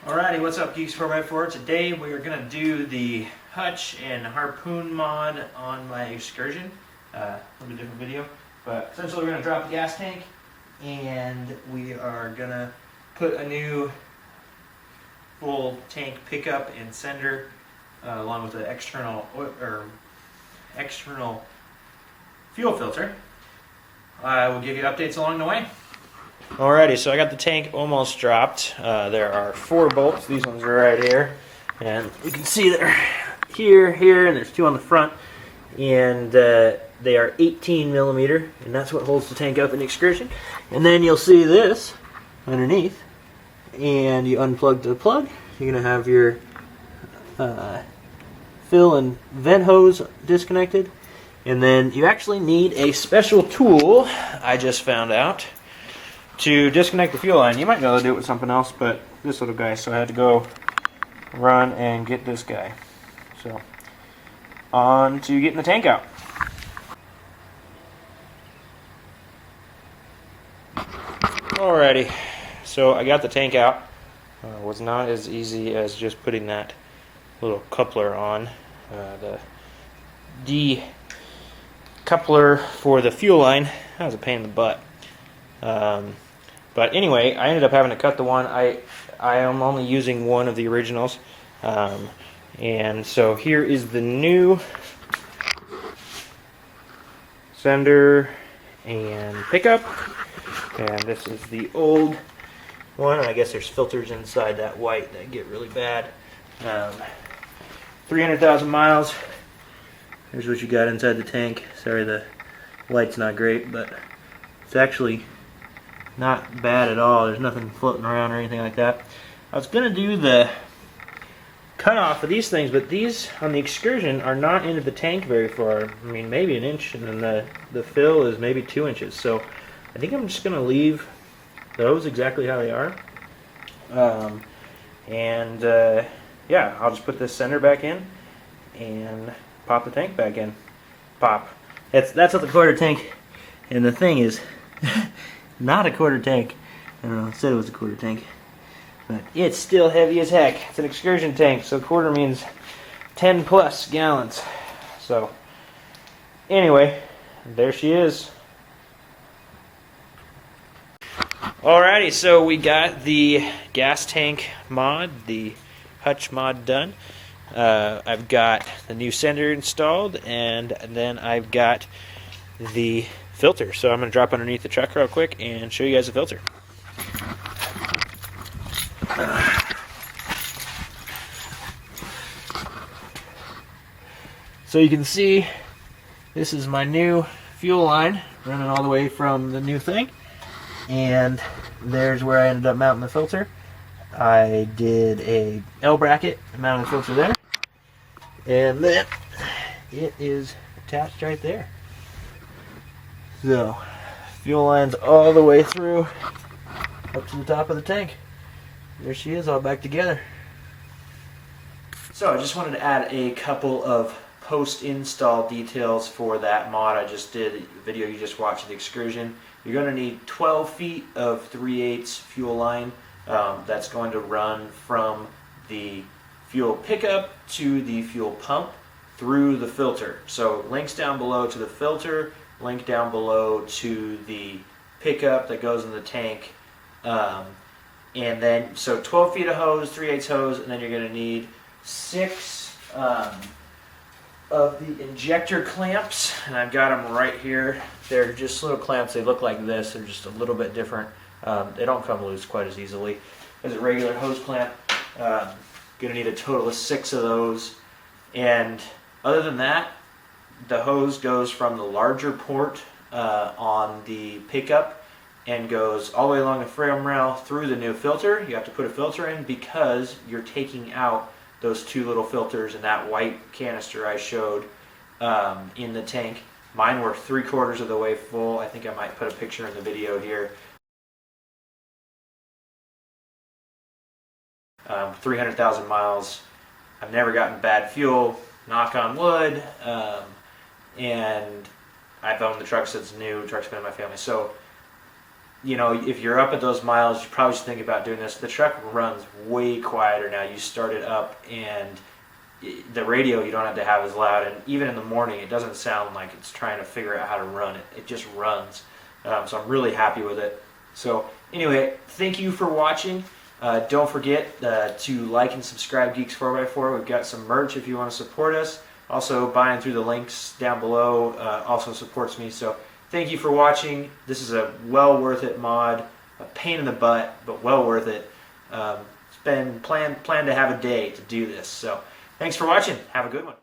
Alrighty, what's up, Geeks 4x4? Today we are going to do the Hutch and Harpoon mod on my Excursion. A little bit different video, but essentially we're going to drop the gas tank and we are going to put a new full tank pickup and sender along with the external fuel filter. I will give you updates along the way. Alrighty, so I got the tank almost dropped. There are 4 bolts. These ones are right here. And you can see they're here, and there's 2 on the front. And they are 18 millimeter, and that's what holds the tank up in Excursion. And then you'll see this underneath. And you unplug the plug. You're going to have your fill and vent hose disconnected. And then you actually need a special tool, I just found out, to disconnect the fuel line. You might be able to do it with something else, but this little guy, so I had to go run and get this guy. So, on to getting the tank out. Alrighty, so I got the tank out. Was not as easy as just putting that little coupler on. The decoupler for the fuel line, that was a pain in the butt. But anyway, I ended up having to cut the one. I am only using one of the originals. And so here is the new sender and pickup. And this is the old one. I guess there's filters inside that white that get really bad. 300,000 miles. Here's what you got inside the tank. Sorry, the light's not great, but it's actually not bad at all. There's nothing floating around or anything like that. I was going to do the cutoff of these things, but these on the Excursion are not into the tank very far. I mean, maybe an inch, and then the fill is maybe 2 inches. So I think I'm just going to leave those exactly how they are. Yeah, I'll just put this sender back in and pop the tank back in. Pop. That's what the quarter tank, and the thing is not a quarter tank. I don't know, it said it was a quarter tank, but it's still heavy as heck. It's an Excursion tank, so quarter means 10 plus gallons. So anyway, there she is. Alrighty, so we got the gas tank mod, the Hutch mod done. I've got the new sender installed, and then I've got the filter. So I'm going to drop underneath the truck real quick and show you guys the filter. So you can see this is my new fuel line running all the way from the new thing, and there's where I ended up mounting the filter. I did a L bracket, mounted the filter there, and then it is attached right there. So, fuel line's all the way through up to the top of the tank. There she is, all back together. So I just wanted to add a couple of post-install details for that mod I just did, the video you just watched, the Excursion. You're going to need 12 feet of 3/8 fuel line. That's going to run from the fuel pickup to the fuel pump through the filter. So links down below to the filter, link down below to the pickup that goes in the tank, and then so 12 feet of hose, 3/8 hose, and then you're going to need 6 of the injector clamps, and I've got them right here. They're just little clamps. They look like this. They're just a little bit different. They don't come loose quite as easily as a regular hose clamp. Going to need a total of 6 of those, and other than that, the hose goes from the larger port on the pickup and goes all the way along the frame rail through the new filter. You have to put a filter in because you're taking out those 2 little filters in that white canister I showed in the tank. Mine were 3/4 of the way full. I think I might put a picture in the video here. 300,000 miles. I've never gotten bad fuel, knock on wood, and I've owned the truck since new. The truck's been in my family. So you know, if you're up at those miles, you probably should think about doing this. The truck runs way quieter now. You start it up, and the radio you don't have to have as loud, and even in the morning it doesn't sound like it's trying to figure out how to run it. It just runs. So I'm really happy with it. So anyway, thank you for watching. Don't forget to like and subscribe Geeks 4x4. We've got some merch if you want to support us. Also, buying through the links down below also supports me. So thank you for watching. This is a well worth it mod. A pain in the butt, but well worth it. It's been planned to have a day to do this. So thanks for watching. Have a good one.